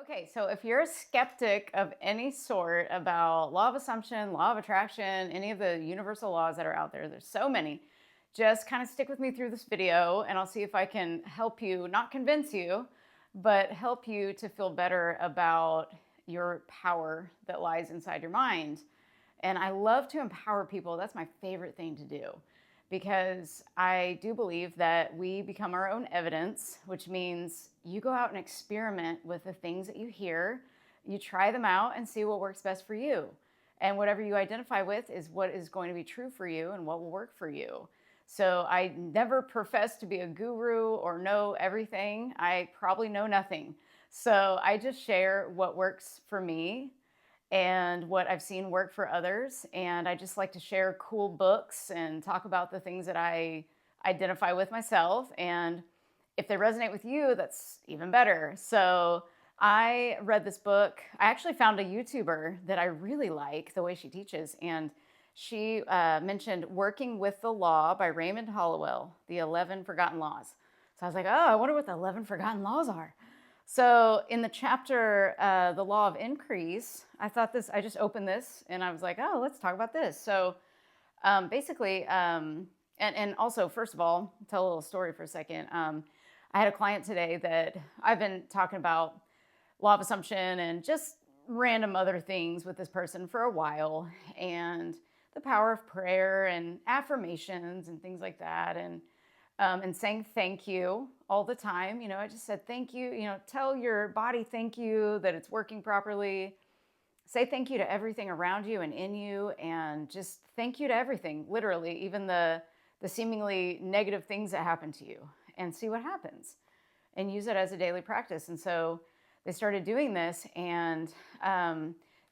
Okay, so if you're a skeptic of any sort about law of assumption, law of attraction, any of the universal laws that are out there, there's so many, just kind of stick with me through this video and I'll see if I can help you, not convince you, but help you to feel better about your power that lies inside your mind. And I love to empower people. That's my favorite thing to do because I do believe that we become our own evidence, which means you go out and experiment with the things that you hear, you try them out and see what works best for you. And whatever you identify with is what is going to be true for you and what will work for you. So I never profess to be a guru or know everything. I probably know nothing. So I just share what works for me and what I've seen work for others. And I just like to share cool books and talk about the things that I identify with myself. And if they resonate with you, that's even better. So I read this book. I actually found a YouTuber that I really like the way she teaches. And she mentioned Working with the Law by Raymond Hollowell, the 11 Forgotten Laws. So I was like, oh, I wonder what the 11 Forgotten Laws are. So in the chapter, The Law of Increase, I just opened this and I was like, oh, let's talk about this. So basically, and also, first of all, tell a little story for a second. I had a client today that I've been talking about law of assumption and just random other things with this person for a while, and the power of prayer and affirmations and things like that. And saying thank you all the time. You know, I just said thank you. You know, tell your body thank you, that it's working properly. Say thank you to everything around you and in you, and just thank you to everything, literally, even the seemingly negative things that happen to you, and see what happens and use it as a daily practice. And so they started doing this, and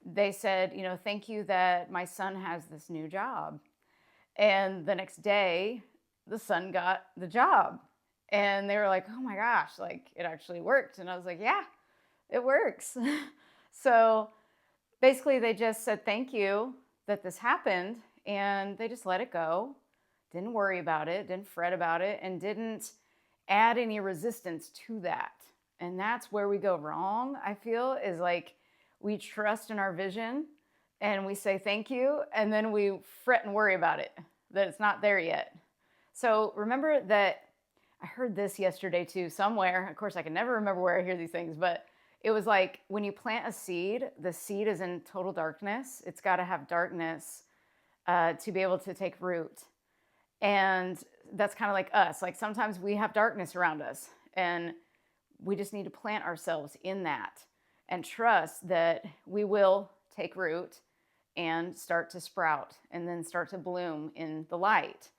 they said, you know, thank you that my son has this new job. And the next day, the son got the job. And they were like, oh my gosh, like it actually worked. And I was like, yeah, it works. So basically they just said, thank you that this happened. And they just let it go. Didn't worry about it, didn't fret about it, and didn't add any resistance to that. And that's where we go wrong, I feel, is like we trust in our vision and we say thank you, and then we fret and worry about it, that it's not there yet. So remember that I heard this yesterday too, somewhere. Of course, I can never remember where I hear these things, but it was like when you plant a seed, the seed is in total darkness. It's got to have darkness to be able to take root. And that's kind of like us. Like sometimes we have darkness around us, and we just need to plant ourselves in that and trust that we will take root and start to sprout and then start to bloom in the light.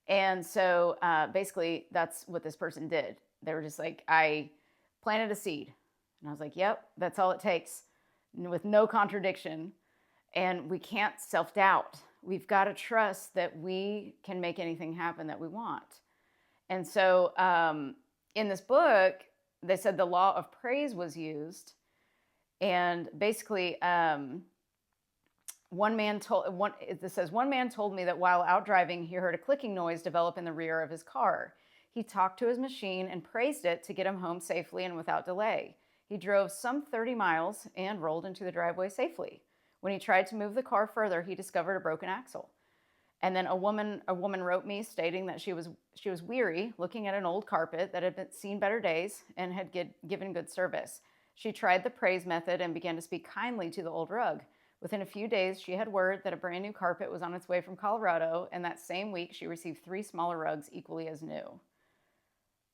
And so basically that's what this person did. They were just like, I planted a seed. And I was like, yep, that's all it takes, with no contradiction. And we can't self-doubt. We've got to trust that we can make anything happen that we want. And so in this book, they said the law of praise was used. And basically, one man told me that while out driving, he heard a clicking noise develop in the rear of his car. He talked to his machine and praised it to get him home safely and without delay. He drove some 30 miles and rolled into the driveway safely. When he tried to move the car further, he discovered a broken axle. And then a woman wrote me stating that she was weary, looking at an old carpet that had seen better days and had given good service. She tried the praise method and began to speak kindly to the old rug. Within a few days, she had word that a brand new carpet was on its way from Colorado, and that same week she received 3 smaller rugs equally as new.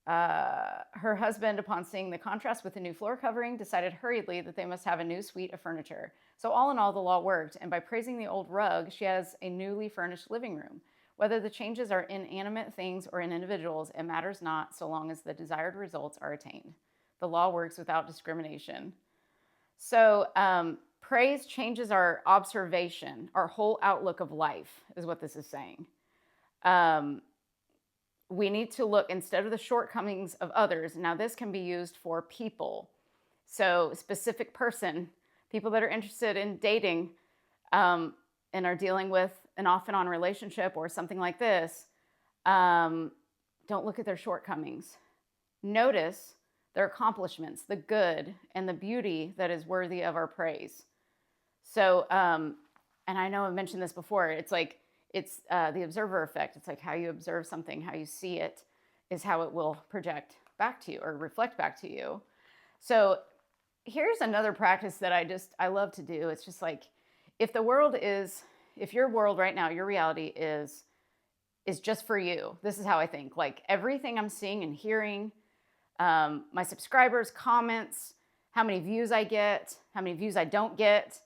Her husband, upon seeing the contrast with the new floor covering, decided hurriedly that they must have a new suite of furniture. So all in all, the law worked, and by praising the old rug, she has a newly furnished living room. Whether the changes are in inanimate things or in individuals, it matters not so long as the desired results are attained. The law works without discrimination. So praise changes our observation, our whole outlook of life, is what this is saying. We need to look, instead of the shortcomings of others, now this can be used for people. So specific person, people that are interested in dating and are dealing with an off and on relationship or something like this, don't look at their shortcomings. Notice their accomplishments, the good and the beauty that is worthy of our praise. So, and I know I've mentioned this before, it's like, it's the observer effect. It's like how you observe something, how you see it is how it will project back to you or reflect back to you. So here's another practice that I love to do. It's just like, if your world right now, your reality is just for you. This is how I think. Like everything I'm seeing and hearing, my subscribers, comments, how many views I get, how many views I don't get,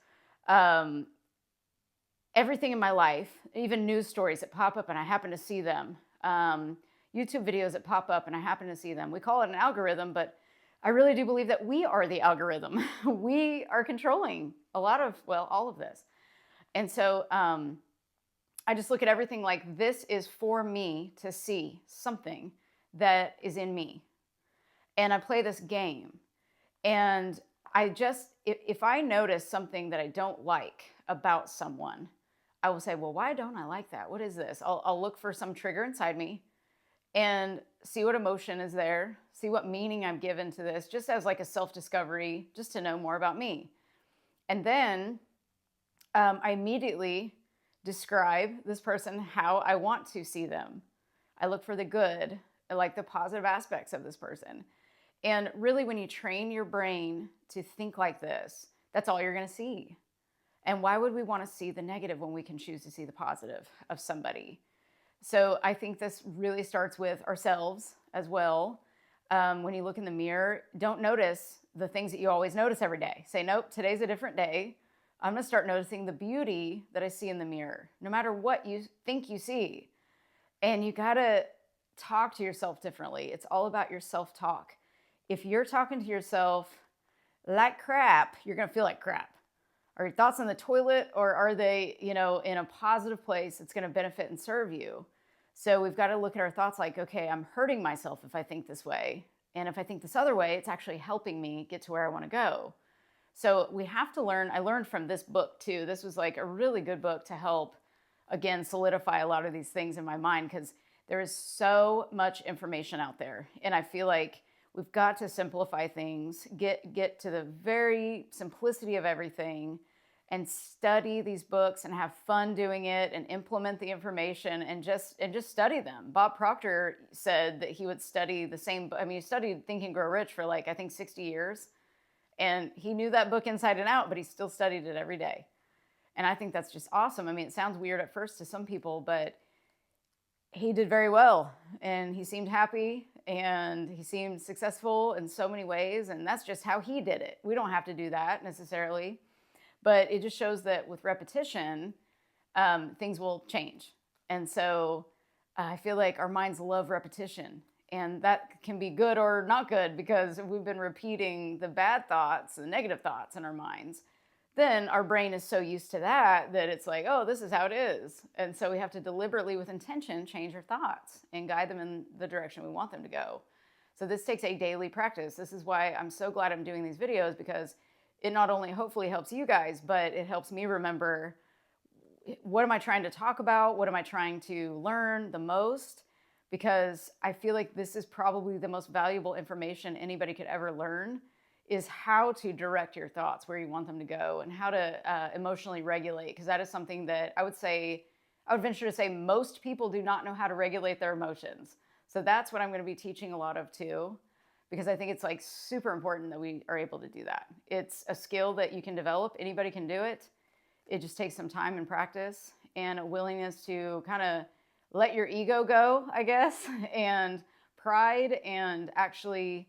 everything in my life, even news stories that pop up and I happen to see them, YouTube videos that pop up and I happen to see them. We call it an algorithm, but I really do believe that we are the algorithm. We are controlling all of this. And so I just look at everything like this is for me to see something that is in me. And I play this game. And if I notice something that I don't like about someone, I will say, well, why don't I like that? What is this? I'll look for some trigger inside me and see what emotion is there, see what meaning I'm given to this, just as like a self-discovery, just to know more about me. And then I immediately describe this person how I want to see them. I look for the good, like the positive aspects of this person. And really, when you train your brain to think like this, that's all you're going to see. And why would we want to see the negative when we can choose to see the positive of somebody? So I think this really starts with ourselves as well. When you look in the mirror, don't notice the things that you always notice every day. Say, nope, today's a different day. I'm going to start noticing the beauty that I see in the mirror, no matter what you think you see. And you got to talk to yourself differently. It's all about your self-talk. If you're talking to yourself like crap, you're going to feel like crap. Are your thoughts on the toilet, or are they, in a positive place that's going to benefit and serve you? So we've got to look at our thoughts like, okay, I'm hurting myself if I think this way. And if I think this other way, it's actually helping me get to where I want to go. So we have to learn. I learned from this book too. This was like a really good book to help, again, solidify a lot of these things in my mind, because there is so much information out there. And I feel like we've got to simplify things, get to the very simplicity of everything, and study these books and have fun doing it and implement the information and just study them. Bob Proctor said that he would study the same. He studied Think and Grow Rich for I think 60 years. And he knew that book inside and out, but he still studied it every day. And I think that's just awesome. It sounds weird at first to some people, but he did very well. And he seemed happy and he seemed successful in so many ways. And that's just how he did it. We don't have to do that necessarily. But it just shows that with repetition, things will change. And so I feel like our minds love repetition. And that can be good or not good, because if we've been repeating the bad thoughts, the negative thoughts in our minds, then our brain is so used to that it's like, oh, this is how it is. And so we have to deliberately, with intention, change our thoughts and guide them in the direction we want them to go. So this takes a daily practice. This is why I'm so glad I'm doing these videos, because it not only hopefully helps you guys, but it helps me remember, what am I trying to talk about? What am I trying to learn the most? Because I feel like this is probably the most valuable information anybody could ever learn, is how to direct your thoughts where you want them to go, and how to emotionally regulate. Because that is something that I would venture to say most people do not know how to regulate their emotions. So that's what I'm going to be teaching a lot of too, because I think it's super important that we are able to do that. It's a skill that you can develop. Anybody can do it. It just takes some time and practice and a willingness to kind of let your ego go, I guess, and pride, and actually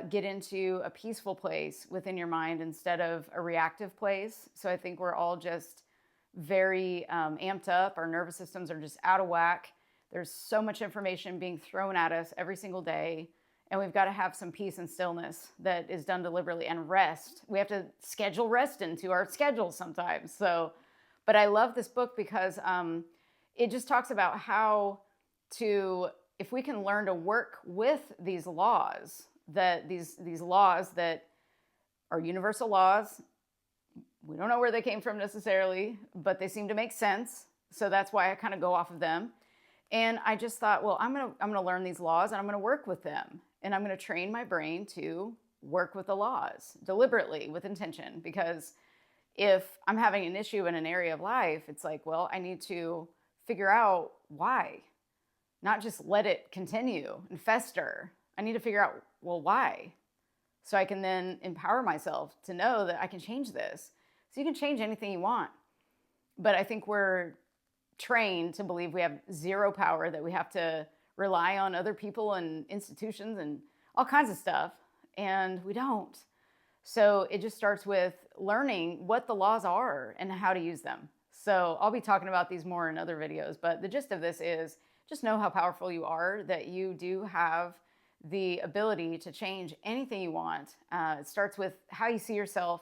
get into a peaceful place within your mind instead of a reactive place. So I think we're all just very amped up. Our nervous systems are just out of whack. There's so much information being thrown at us every single day. And we've got to have some peace and stillness that is done deliberately, and rest. We have to schedule rest into our schedule sometimes. But I love this book because it just talks about how to, if we can learn to work with these laws, that these laws that are universal laws, we don't know where they came from necessarily, but they seem to make sense. So that's why I kind of go off of them. And I just thought, well, I'm going to learn these laws and I'm going to work with them. and I'm going to train my brain to work with the laws deliberately with intention. Because if I'm having an issue in an area of life, it's like, well, I need to figure out why, not just let it continue and fester. I need to figure out, well, why? So I can then empower myself to know that I can change this. So you can change anything you want. But I think we're trained to believe we have zero power, that we have to rely on other people and institutions and all kinds of stuff. And we don't. So it just starts with learning what the laws are and how to use them. So I'll be talking about these more in other videos, but the gist of this is just know how powerful you are, that you do have the ability to change anything you want. It starts with how you see yourself.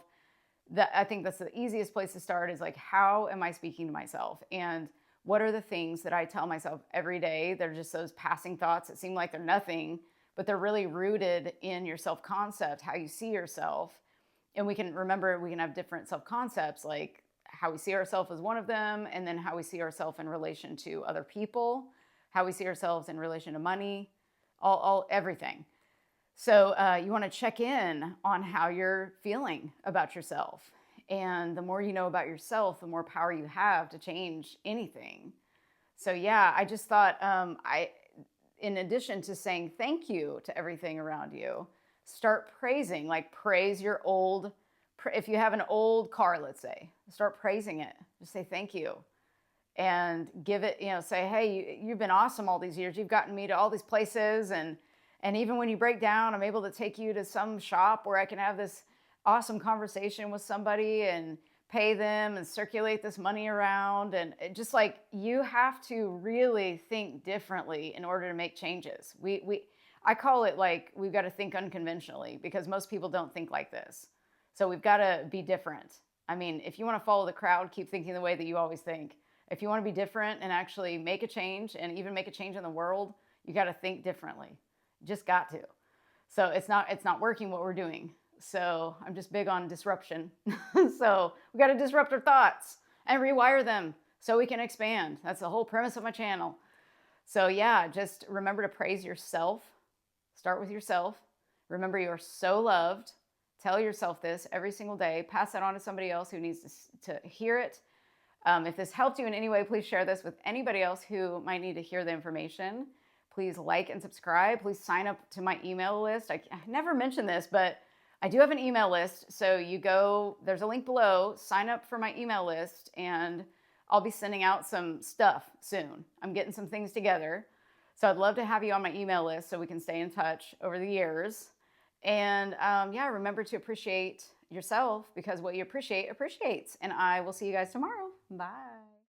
I think that's the easiest place to start, is like, how am I speaking to myself? And what are the things that I tell myself every day? They're just those passing thoughts that seem like they're nothing, but they're really rooted in your self-concept, how you see yourself. And we can have different self-concepts, like how we see ourselves as one of them, and then how we see ourselves in relation to other people, how we see ourselves in relation to money, everything. So you want to check in on how you're feeling about yourself. And the more you know about yourself, the more power you have to change anything. So yeah, I just thought, in addition to saying thank you to everything around you, start praising, like praise your old, if you have an old car, let's say, start praising it. Just say thank you. And give it, say, hey, you've been awesome all these years. You've gotten me to all these places. And even when you break down, I'm able to take you to some shop where I can have this awesome conversation with somebody and pay them and circulate this money around. And it just like, you have to really think differently in order to make changes. I call it like, we've got to think unconventionally, because most people don't think like this. So we've got to be different. I mean, if you want to follow the crowd, keep thinking the way that you always think. If you want to be different and actually make a change, and even make a change in the world, you got to think differently. You just got to. So it's not working what we're doing. So I'm just big on disruption. So we got to disrupt our thoughts and rewire them so we can expand. That's the whole premise of my channel. So yeah, just remember to praise yourself. Start with yourself. Remember, you are so loved. Tell yourself this every single day. Pass that on to somebody else who needs to hear it. If this helped you in any way, please share this with anybody else who might need to hear the information. Please like and subscribe. Please sign up to my email list. I never mentioned this, but I do have an email list. So there's a link below, sign up for my email list, and I'll be sending out some stuff soon. I'm getting some things together. So I'd love to have you on my email list so we can stay in touch over the years. And yeah, remember to appreciate yourself, because what you appreciate appreciates. And I will see you guys tomorrow. Bye.